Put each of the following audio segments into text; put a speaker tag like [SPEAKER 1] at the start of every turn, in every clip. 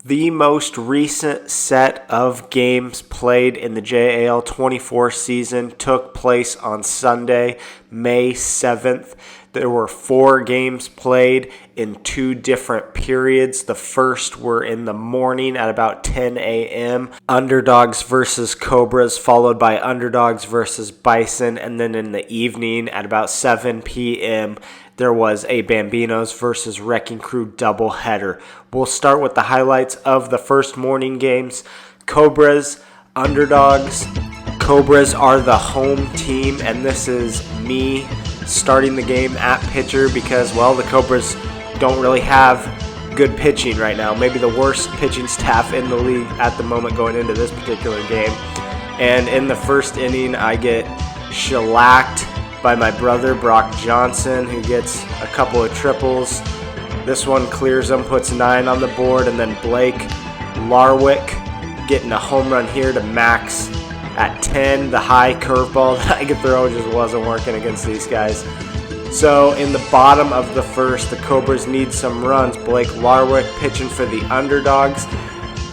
[SPEAKER 1] The most recent set of games played in the JAL 24 season took place on Sunday, May 7th. There were 4 games played in 2 different periods. The first were in the morning at about 10 a.m. Underdogs versus Cobras, followed by Underdogs versus Bison. And then in the evening at about 7 p.m., there was a Bambinos versus Wrecking Crew doubleheader. We'll start with the highlights of the first morning games. Cobras, Underdogs. Cobras are the home team, and this is me starting the game at pitcher because, well, the Cobras don't really have good pitching right now. Maybe the worst pitching staff in the league at the moment going into this particular game. And in the first inning, I get shellacked by my brother, Brock Johnson, who gets a couple of triples. This one clears him, puts 9 on the board, and then Blake Larwick getting a home run here to Max at 10. The high curveball that I could throw just wasn't working against these guys. So in the bottom of the first, the Cobras need some runs. Blake Larwick pitching for the Underdogs,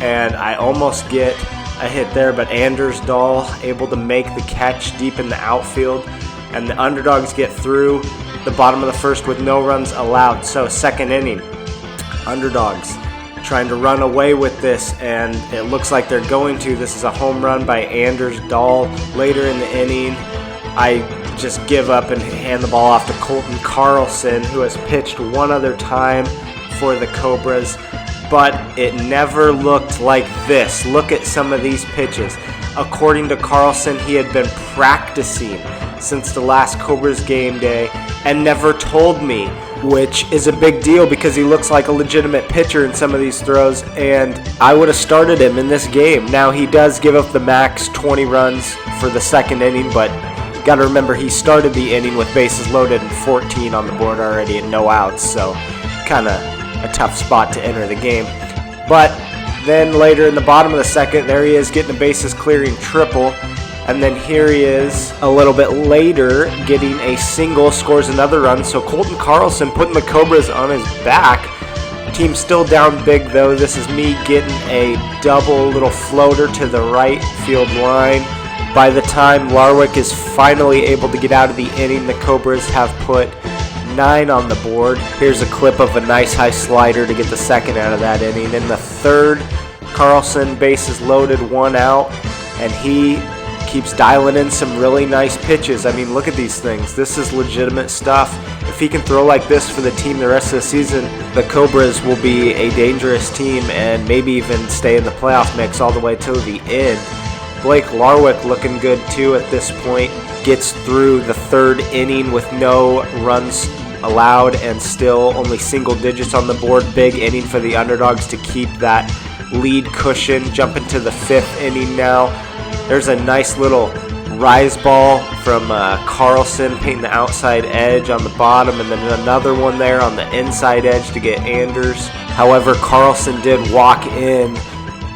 [SPEAKER 1] and I almost get a hit there, but Anders Dahl able to make the catch deep in the outfield, and the Underdogs get through the bottom of the first with no runs allowed. So second inning, Underdogs trying to run away with this, and it looks like they're going to. This is a home run by Anders Dahl. Later in the inning, I just give up and hand the ball off to Colton Carlson, who has pitched one other time for the Cobras, but it never looked like this. Look at some of these pitches. According to Carlson, he had been practicing since the last Cobras game day and never told me, which is a big deal because he looks like a legitimate pitcher in some of these throws, and I would have started him in this game. Now, he does give up the max 20 runs for the second inning, but you got to remember he started the inning with bases loaded and 14 on the board already and no outs, so kind of a tough spot to enter the game. But then later in the bottom of the second, there he is getting a bases clearing triple. And then here he is a little bit later getting a single, scores another run. So Colton Carlson putting the Cobras on his back. Team still down big though. This is me getting a double little floater to the right field line. By the time Larwick is finally able to get out of the inning, the Cobras have put 9 on the board. Here's a clip of a nice high slider to get the second out of that inning. In the third, Carlson bases loaded, 1 out, and he keeps dialing in some really nice pitches. I mean, look at these things. This is legitimate stuff. If he can throw like this for the team the rest of the season, the Cobras will be a dangerous team and maybe even stay in the playoff mix all the way till the end. Blake Larwick looking good too at this point. Gets through the third inning with no runs allowed and still only single digits on the board. Big inning for the Underdogs to keep that lead cushion. Jumping to the 5th inning now. There's a nice little rise ball from Carlson painting the outside edge on the bottom, and then another one there on the inside edge to get Anders. However, Carlson did walk in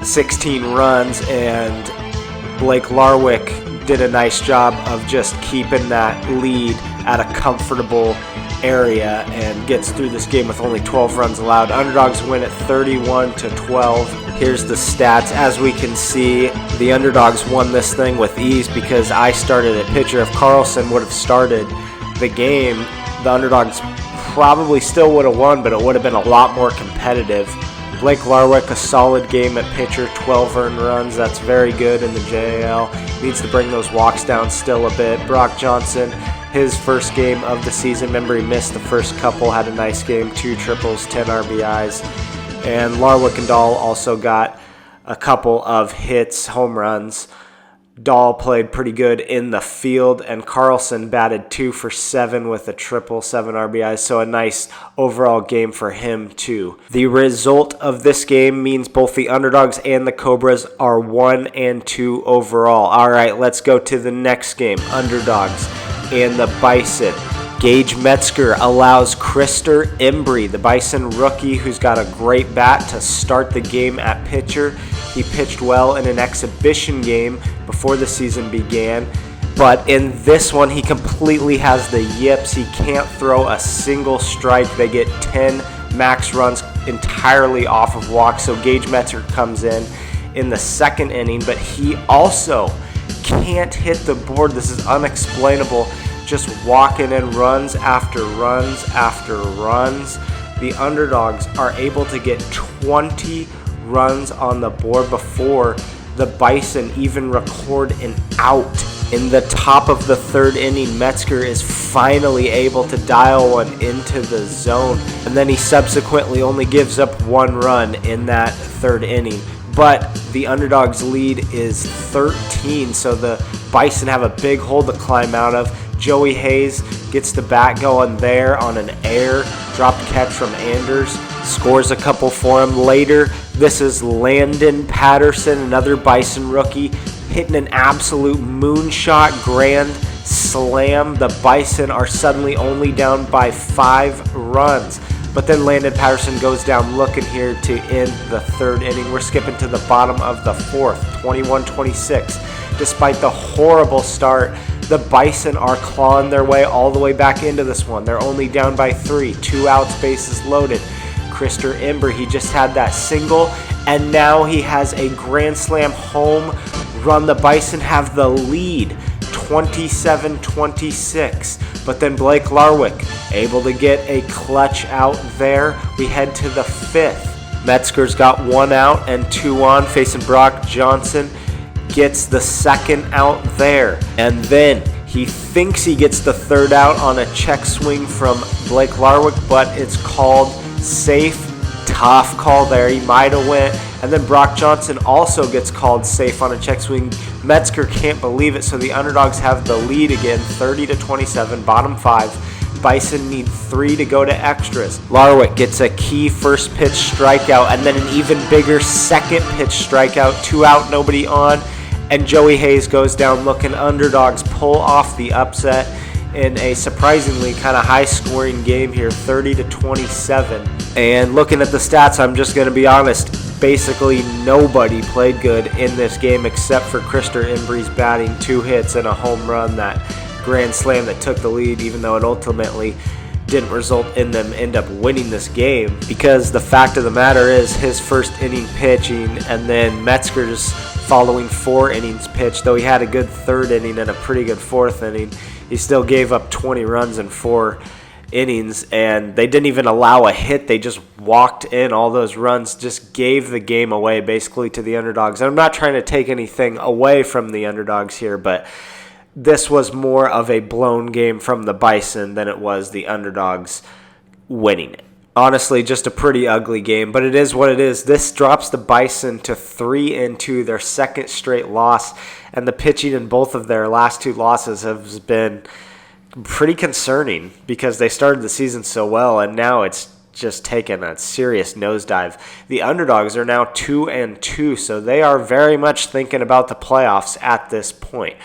[SPEAKER 1] 16 runs, and Blake Larwick did a nice job of just keeping that lead at a comfortable area and gets through this game with only 12 runs allowed. Underdogs win at 31-12. Here's the stats. As we can see, the Underdogs won this thing with ease because I started at pitcher. If Carlson would have started the game, the Underdogs probably still would have won, but it would have been a lot more competitive. Blake Larwick, a solid game at pitcher, 12 earned runs. That's very good in the JAL. Needs to bring those walks down still a bit. Brock Johnson, his first game of the season. Remember, he missed the first couple, had a nice game, 2 triples, 10 RBIs. And Larwick and Dahl also got a couple of hits, home runs. Dahl played pretty good in the field, and Carlson batted 2 for 7 with a triple, 7 RBIs, so a nice overall game for him too. The result of this game means both the Underdogs and the Cobras are 1-2 overall. All right, let's go to the next game, Underdogs and the Bison. Gage Metzger allows Krister Embry, the Bison rookie who's got a great bat, to start the game at pitcher. He pitched well in an exhibition game before the season began, but in this one he completely has the yips. He can't throw a single strike. They get 10 max runs. entirely off of walks. So Gage Metzger comes in the second inning, but he also can't hit the board. This is unexplainable. Just walking in runs after runs after runs. The Underdogs are able to get 20 runs on the board before the Bison even record an out. In the top of the third inning, Metzger is finally able to dial one into the zone, and then he subsequently only gives up 1 run in that third inning. But the Underdogs' lead is 13, so the Bison have a big hole to climb out of. Joey Hayes gets the bat going there on an air dropped catch from Anders, scores a couple for him. Later, this is Landon Patterson, another Bison rookie, hitting an absolute moonshot grand slam. The Bison are suddenly only down by 5 runs. But then Landon Patterson goes down looking here to end the third inning. We're skipping to the bottom of the fourth, 21-26. Despite the horrible start, the Bison are clawing their way all the way back into this one. They're only down by 3, 2 outs, bases loaded. Christopher Ember, he just had that single, and now he has a grand slam home run. The Bison have the lead, 27-26. But then Blake Larwick able to get a clutch out there. We head to the 5th. Metzger's got 1 out and 2 on, facing Brock Johnson. Gets the second out there, and then he thinks he gets the third out on a check swing from Blake Larwick, but it's called safe. Tough call there. He might have went. And then Brock Johnson also gets called safe on a check swing. Metzger can't believe it, so the Underdogs have the lead again, 30-27, bottom 5. Bison need 3 to go to extras. Larwick gets a key first pitch strikeout, and then an even bigger second pitch strikeout. 2 out, nobody on. And Joey Hayes goes down looking. Underdogs pull off the upset in a surprisingly kind of high-scoring game here, 30-27. And looking at the stats, I'm just going to be honest, basically nobody played good in this game except for Christopher Embree's batting, 2 hits and a home run, that grand slam that took the lead, even though it ultimately didn't result in them end up winning this game, because the fact of the matter is his first inning pitching and then Metzger's following 4 innings pitched, though he had a good third inning and a pretty good fourth inning, he still gave up 20 runs in 4 innings, and they didn't even allow a hit. They just walked in all those runs, just gave the game away basically to the Underdogs. And I'm not trying to take anything away from the Underdogs here, but this was more of a blown game from the Bison than it was the Underdogs winning it. Honestly, just a pretty ugly game, but it is what it is. This drops the Bison to 3-2, their second straight loss, and the pitching in both of their last 2 losses has been pretty concerning because they started the season so well, and now it's just taken a serious nosedive. The Underdogs are now 2-2, so they are very much thinking about the playoffs at this point.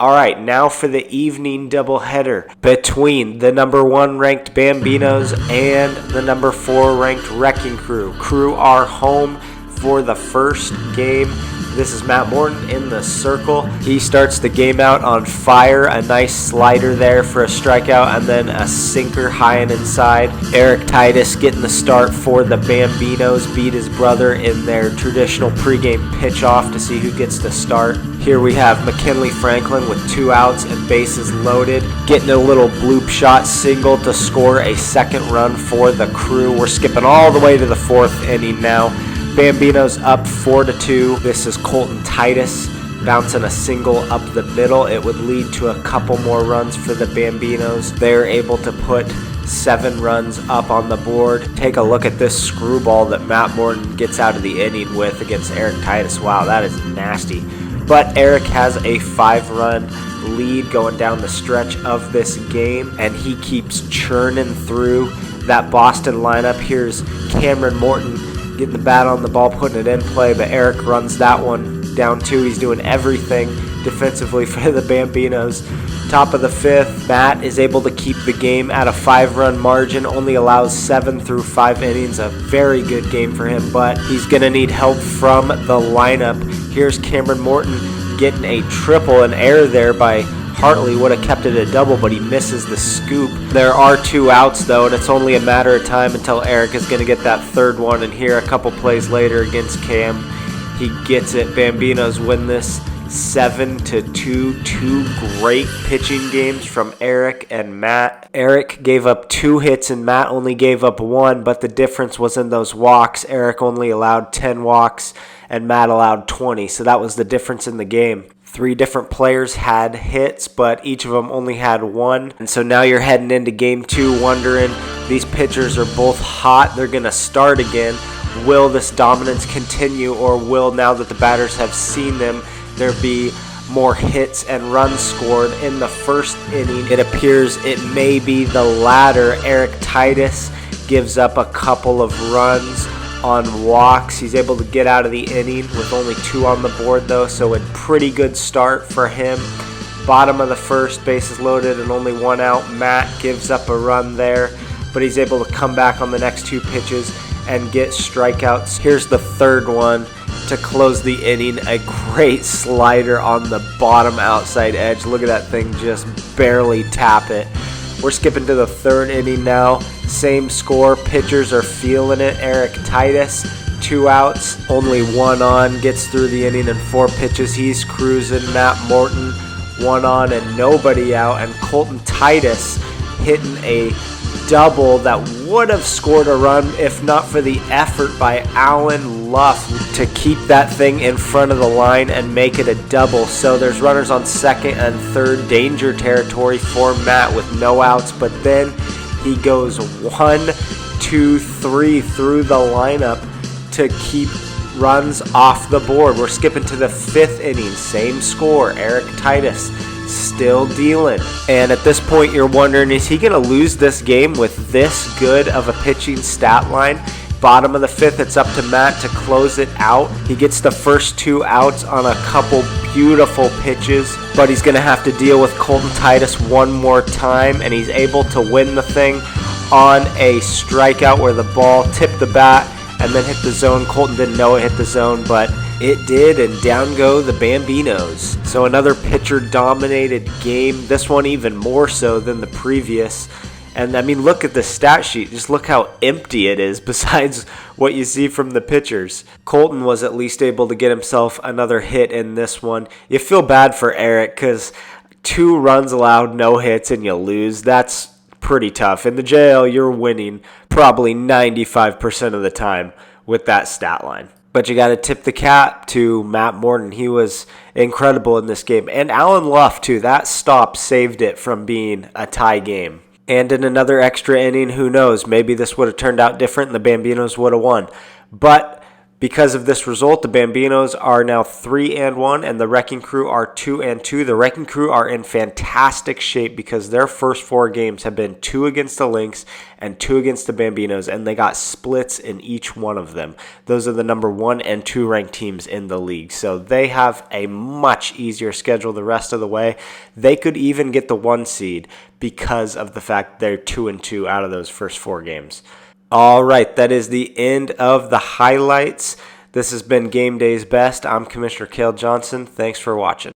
[SPEAKER 1] All right, now for the evening doubleheader between the number 1 ranked Bambinos and the number 4 ranked Wrecking Crew. Crew are home for the first game. This is Matt Morton in the circle. He starts the game out on fire. A nice slider there for a strikeout, and then a sinker high and inside. Eric Titus getting the start for the Bambinos. Beat his brother in their traditional pregame pitch-off to see who gets the start. Here we have McKinley Franklin with 2 outs and bases loaded, getting a little bloop shot single to score a second run for the Crew. We're skipping all the way to the 4th inning now. Bambinos up 4-2. This is Colton Titus bouncing a single up the middle. It would lead to a couple more runs for the Bambinos. They're able to put 7 runs up on the board. Take a look at this screwball that Matt Morton gets out of the inning with against Eric Titus. Wow, that is nasty. But Eric has a 5-run lead going down the stretch of this game, and he keeps churning through that Boston lineup. Here's Cameron Morton getting the bat on the ball, putting it in play, but Eric runs that one down too. He's doing everything defensively for the Bambinos. Top of the 5th, Matt is able to keep the game at a 5-run margin, only allows 7 through 5 innings, a very good game for him, but he's going to need help from the lineup. Here's Cameron Morton getting a triple, an error there by Hartley would have kept it a double, but he misses the scoop. There are 2 outs, though, and it's only a matter of time until Eric is going to get that third one. And here, a couple plays later against Cam, he gets it. Bambinos win this 7-2. 2 great pitching games from Eric and Matt. Eric gave up 2 hits and Matt only gave up 1, but the difference was in those walks. Eric only allowed 10 walks and Matt allowed 20, so that was the difference in the game. 3 different players had hits, but each of them only had 1. And so now you're heading into game 2 wondering, these pitchers are both hot. They're going to start again. Will this dominance continue, or will, now that the batters have seen them, there be more hits and runs scored in the first inning? It appears it may be the latter. Eric Titus gives up a couple of runs on walks. He's able to get out of the inning with only 2 on the board, though, so a pretty good start for him. Bottom of the first, bases loaded and only 1 out. Matt gives up a run there, but he's able to come back on the next 2 pitches and get strikeouts. Here's the third one to close the inning. A great slider on the bottom outside edge. Look at that thing just barely tap it. We're skipping to the third inning now. Same score. Pitchers are feeling it. Eric Titus, 2 outs, only 1 on, gets through the inning in 4 pitches. He's cruising. Matt Morton, 1 on and nobody out. And Colton Titus hitting a double that would have scored a run if not for the effort by Alan Luff to keep that thing in front of the line and make it a double. So there's runners on second and third, danger territory for Matt with no outs, but then he goes 1, 2, 3 through the lineup to keep runs off the board. We're skipping to the 5th inning, same score. Eric Titus still dealing. And at this point, you're wondering, is he going to lose this game with this good of a pitching stat line? Bottom of the 5th, it's up to Matt to close it out. He gets the first 2 outs on a couple beautiful pitches, but he's going to have to deal with Colton Titus one more time, and he's able to win the thing on a strikeout where the ball tipped the bat and then hit the zone. Colton didn't know it hit the zone, but it did, and down go the Bambinos. So another pitcher-dominated game, this one even more so than the previous. And, I mean, look at the stat sheet. Just look how empty it is besides what you see from the pitchers. Colton was at least able to get himself another hit in this one. You feel bad for Eric because 2 runs allowed, no hits, and you lose. That's pretty tough. In the JL, you're winning probably 95% of the time with that stat line. But you got to tip the cap to Matt Morton. He was incredible in this game. And Alan Luff, too. That stop saved it from being a tie game. And in another extra inning, who knows? Maybe this would have turned out different and the Bambinos would have won. But because of this result, the Bambinos are now 3-1 and the Wrecking Crew are 2-2. The Wrecking Crew are in fantastic shape because their first 4 games have been 2 against the Lynx and 2 against the Bambinos, and they got splits in each one of them. Those are the number 1 and 2 ranked teams in the league. So they have a much easier schedule the rest of the way. They could even get the 1 seed because of the fact they're 2-2 out of those first 4 games. All right, that is the end of the highlights. This has been Game Day's Best. I'm Commissioner Cale Johnson. Thanks for watching.